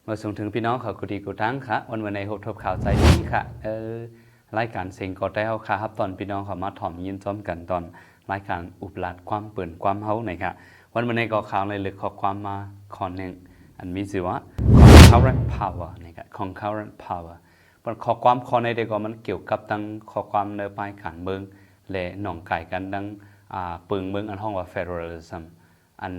มาส่งถึงพี่น้องเขากุดีกุตั้งค่ะวันในหกทบข่าวใจนี้ค่ะรายการเสียงกอดได้เอาค่ะครับตอนพี่น้องเขามาถ่อมยินซ้อมกันตอนรายการอุปราชความเปิ่นความเฮาหน่อยค่ะวันในก็ข่าวในลึกข้อความมาข้อหนึ่งอันมีชื่อว่า concurrent power นะครับ concurrent power มันข้อความข้อในเด็กก็มันเกี่ยวกับตั้งข้อความในปลายขันเมืองและหน่องไก่กันดังปึงเมืองอันห้องว่า federalism อัน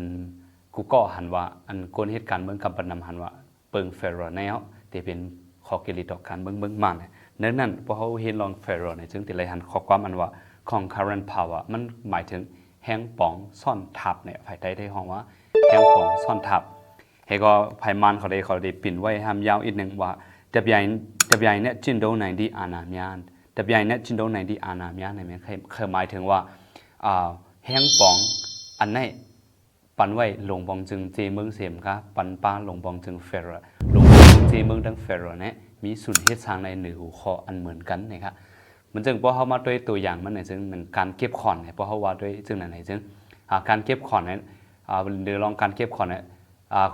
กูก็หันว่าอันคนเหตุการณ์เมืองกับปนำหันว่าเปิงเฟรอแนวที่เป็นข้อเกลิต่อการเบิ่งมันเนื่องนั้นพอเขาเห็นลองเฟรอในจึงติเลยหันข้อความมันว่า concurrent power มันหมายถึงแห้งป๋องซ่อนทับเนี่ยภายใต้ได้ห้องว่าแห้งป๋องซ่อนทับเฮก็ภายมันเขาได้ปิ่นไว้ห้ามยาวอีกหนึ่งว่าดับใหญ่เนี่ยจินโดในดีอาณาเมียนดับใหญ่เนี่ยจินโดในดีอาณาเมียนเนี่ยเคยหมายถึงว่าแห้งป๋องอันไหนปันไว้หลงบองจึงเจเมืองเสียมค่ะปันป้าหลงบองจึงเฟรหลงบองจึงเจเมืองดังเฟรเนี่ยมีส่วนเฮ็ดสร้างในหนึ่งหัวข้ออันเหมือนกันนะครับมันจึงพอเขามาด้วยตัวอย่างมันเนี่ยจึงเหมือนการเก็บขอนเนี่ยพอเขาว่าด้วยจึงไหนจึงการเก็บขอนเนี่ยเดี๋ยวลองการเก็บขอนเนี่ย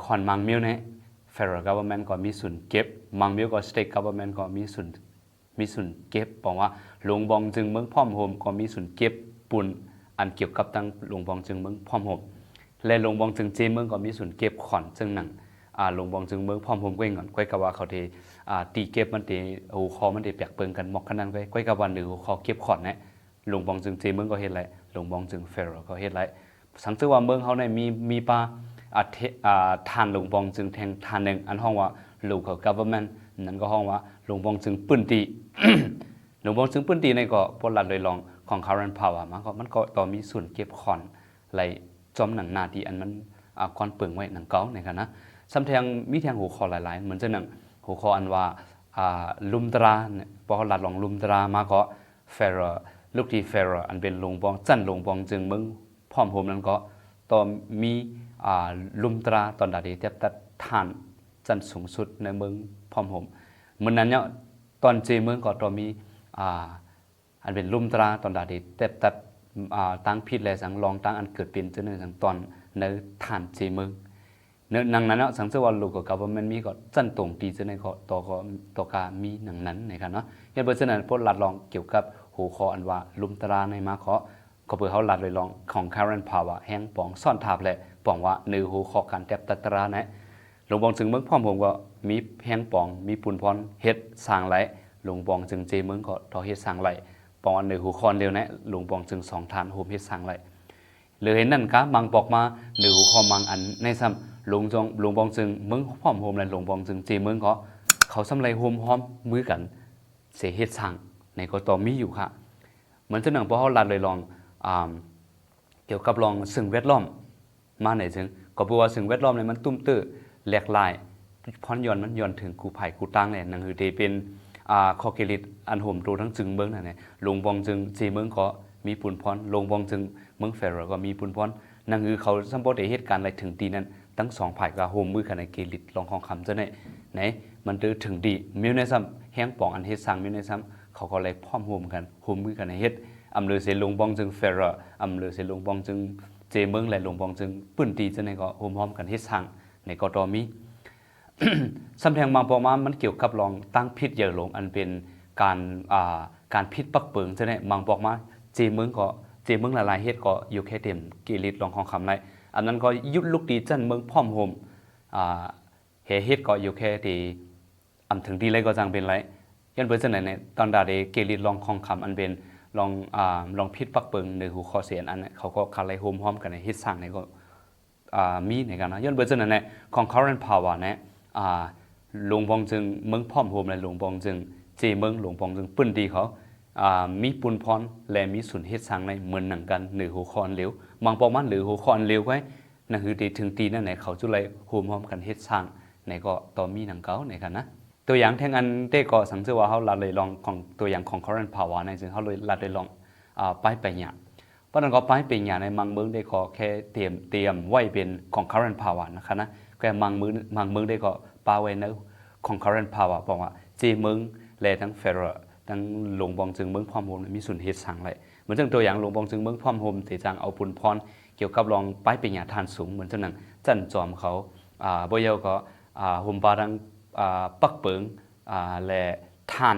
ขอนมังมิวเนี่ยเฟร government ก็มีส่วนเก็บมังมิวก็ state government ก็มีส่วนเก็บบอกว่าหลงบองจึงเมืองพ่อมโฮมก็มีส่วนเก็บปุ่นอันเกี่ยวกับตั้งหลงบองจึงเมืองพ่อมโฮมและลงบองจึงเจเมืองก็มีส่วนเก็บขอนซึ่งหนังลงบองจึงเมืองพร้อมผมก้อยก่อนก้อยกับว่าเขาตีเก็บมันตีหูคอมันตีเปียกเปิงกันหมอกขนาดก้อยกับวันหนึ่งหูคอเก็บขอนเนี่ยลงบองจึงเจเมืองก็เฮ็ดไรลงบองจึงเฟรก็เฮ็ดไรสังเกตว่าเมืองเขาเนี่ยมีปลาทานลงบองจึงแทงทานหนึ่งอันห้องว่า local government นั่นก็ห้องว่าลงบองจึงปืนตี ลงบองจึงปืนตีในก็พลัดเลยลองของ current power มันก็ต่อมีส่วนเก็บขอนไรจอมหนังนาทีอันมันก่อนเปิงไว้หนังเก่าในกันนะซ้ำแทงมีแทงหัวคอหลายๆเหมือนจะหนังหัวคออันว่าลุมตราพอเขาหลัดลองลุมตรามาก็เฟรลูกที่เฟรอันเป็นลงบองจันลงบองจึงมึงพร้อมผมนั้นก็ต่อมีลุมตราตอนดาดีเทียบตัดฐานจันสูงสุดในเมืองพร้อมผมเหมือนนั้นเนี่ยตอนเจเมืองก็ต่อมีอันเป็นลุมตราตอนดาดีเทียบตัดตั้งพิษและสังลองตั้งอันเกิดเป็นจนในสังตอนในฐานเจเมืองเนื้อนังนั้นเนาะสังเกตว่าลูกกับกับมันมีก็จันตรงตีจนในก็ต่อกามีหนังนั้นนะครับเนาะยันเบอร์เซนั้นพวกหลัดลองเกี่ยวกับหัวข้ออันว่าลุมตราในมาเขาเปิดเขาหลัดเลยลองของ current power แห้งป่องซ่อนทับและป่องว่าในหัวข้อการแตบตัตรานะหลวงบองจึงเมืองพ่อผมก็มีแห้งป่องมีปุ่นพรเฮ็ดสร้างไหลหลวงบองจึงเจเมืองก็ต่อเฮ็ดสร้างไหลปองอันหนึ่งหูคอนเดียวนะหลวงปองจึงสองฐานโฮมเฮ็ดสร้างไรเลยเห็นนั่นกะมังปอกมาหนึ่งหูคอมังอันในซ้ำหลวงปองจึงเมืองพร้อมโฮมและหลวงปองจึงเจเมืองเขาซ้ำไรโฮมหอมมือกันเสียเฮ็ดสร้างในก็ต่อมีอยู่ค่ะเหมือนเจ้าหนังพอเขาลัดเลยลองเกี่ยวกับลองสิ่งแวดล้อมมาไหนถึงก็บอกว่าสิ่งแวดล้อมเนี่ยมันตุ้มตื้อแหลกลายพรย้อนมันย้อนถึงกูไผ่กูตั้งเนี่ยนั่นคือเดเป็นคอเกลิตอันห่มโตทั้งจึงเมืองนั่นแหละลงบองจึงเจเมืองก็มีปุ่นพรลงบองจึงเมืองเฟรก็มีปุ่นพรนั่นคือเขาสัมปทานเหตุการณ์อะไรถึงตีนั้นทั้งสองฝ่ายก็ห่มมือกันในเกลิตลองของคำจะไหนมันถึงดีมิวในซ้ำแห้งปองอันเฮ็ดสร้างมิวในซ้ำเขาก็เลยพร้อมห่มกันห่มมือกันในเฮ็ดอำเลือเสลงบองจึงเฟรอำเลือเสลงบองจึงเจเมืองและลงบองจึงปื้นตีจะไหนก็ห่มพร้อมกันเฮ็ดสร้างในก็ต่อมีซ้ำแทงบางปอมามันเกี่ยวกับลองตั้งพิษเยอะลงอันเป็นการพิษปักเปิงจะเนี่ยบางบอกมาเจเมืองหลายๆเฮ็ดก็อยู่แค่เต็มกิริตลองของคำไรอันนั้นก็ยุดลุกดีจันเมืองพร้อมโฮมเฮ็ดก็อยู่แค่ที่ถึงดีเลยก็จังเป็นไรยันเปิดเสนอในตอนดาเดกิริตลองของคำอันเป็นลองพิษปักเปิงในหูคอเสียนอันนั้นเขาก็คาไลโฮมพร้อมกันในเฮ็ดสร้างในก็มีในกันนะยันเปิดเสนอในของ current power เนี่ยหลวงปองจึงเมืองพร้อมโฮมและหลวงปองจึงเจเมืองหลวงปองจึงปื้นดีเขามีปุ่นพรและมีส่วนเฮ็ดสร้างในเหมือนหนังกันหรือหัวคอนเหลวบางปอมันหรือหัวคอนเหลวไว้นั่นคือตีถึงตีนั่นไหนเขาจุไรโฮมพร้อมกันเฮ็ดสร้างในก็ต่อมีหนังเก่าในกันนะตัวอย่างแทงอันเต้ก็สังเกตว่าเขาลัดเลยลองของตัวอย่างของ current power ในซึ่งเขาเลยลัดเลยลองไปเนี่ยเพราะนั้นก็ไปเป็นอย่างในมังเมืองได้ก็แค่เตรียมไว้เป็นของ current power นะคะนะแค่มังเมืองได้ก็ปาไว้ในของ current power บอกว่าเจเมืองและทั้งเฟรทั้งหลวงบองจึงเมืองพร้อมโฮมมีส่วนเฮ็ดสร้างไรเหมือนตัวอย่างหลวงบองจึงเมืองพร้อมโฮมที่จังเอาปุ่นพรเกี่ยวกับลองไปเป็นอย่างทานสูงเหมือนเจ้านั้นจันจอมเขาบ่ยาวก็ หุ่มปาดังปักเปิงและท่าน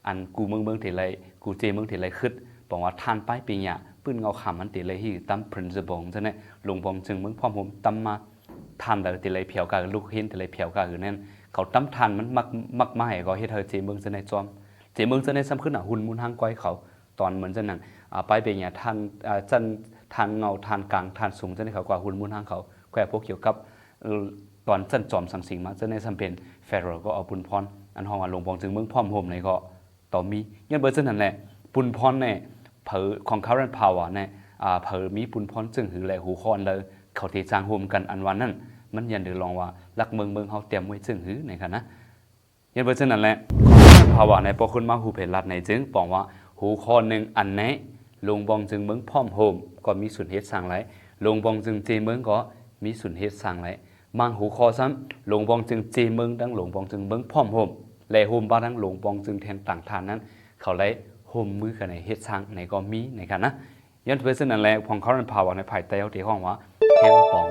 อันกูเมืองที่ไรกูเจเมืองที่ไรขึ้นบอกว่าท่านป้ายปีเนี่ยปืนเงาขำมันตีเลยที่ตั้ม principle ใช่ไหมหลวงปองจึงเมืองพ่อผมตั้มมาท่านแต่ตีเลยเพียวกันลูกหินตีเลยเพียวกันอยู่นั่นเขาตั้มท่านมันมักไม่ก็เฮ็ดเธอเจเมืองจะในจอมเจเมืองจะในซ้ำขึ้นหุ่นมุนห้างก้อยเขาตอนเหมือนจะนั่นไปเป็นอย่างท่านจันท่านเงาท่านกลางท่านสูงจะในเขากว่าหุ่นมุนห้างเขาแควพวกเกี่ยวกับตอนจันจอมสังสิงมาจะในซ้ำเป็นเฟโรก็เอาบุญพรอันห้องว่าหลวงปองจึงเมืองพ่อผมในก็ต่อมียันเบอร์เซนนั่นแหละบุญพรเนี่ยเผอของ current power เนี่ยเผอมีบุญพรจึงหือแหละหูคอนเลยเขาที่จางโฮมกันอันวันนั้นมันยันเดือดลองว่าลักเมืองเขาเตรียมไว้จึงหือในกันนะยันเบอร์เซนนั่นแหละของ current power ในพอคุณมาหูเพลรัดในจึงบอกว่าหูคอนหนึ่งอันไหนหลวงปองจึงเมืองพ่อโฮมก็มีส่วนเฮ็ดสร้างไรหลวงปองจึงเจเมืองก็มีส่วนเฮ็ดสร้างไรบางหูคอซ้ำหลวงปองจึงเจเมืองดังหลวงปองจึงเมืองพ่อโฮมและโฮมบ้านดังหลวงปองจึงแทนต่างทานนั้นเขาไล่โฮมมือกันในเฮ็ดสร้างในก็มีในกันนะยันเพื่อซึ่งนั่นแหละของ current power ในภายใต้ที่ห้องว่าแทงปอง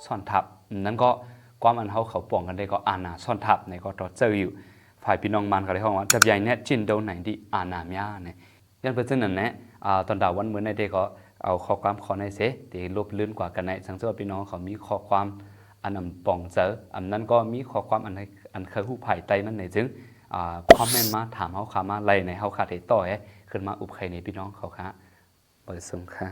ซ่อนทับนั้นก็ความอันเขาปองกันได้ก็อาณาซ่อนทับในก็ต่อเจออยู่ฝ่ายพี่น้องมันก็ได้ห้องว่าจับใหญ่เนี่ยจินโดนไหนที่อาณาเมียเนี่ยยันเพื่อซึ่งนั่นแหละตอนดาววันเมื่อในเด็กก็เอาข้อความขอในเสที่ลบลื่นกว่ากันในสังเกตพี่น้องเขามีข้อความอันนำปองเจออันนั้นก็มีข้อความอันเคยผู้ภายใต้มันในจึงคอมเมนต์มาถามเขาขามาไล่ในเขาขาดต่อขึ้นมาอุบใครในพี่น้องเขาค่ะเปิดส่งค่ะ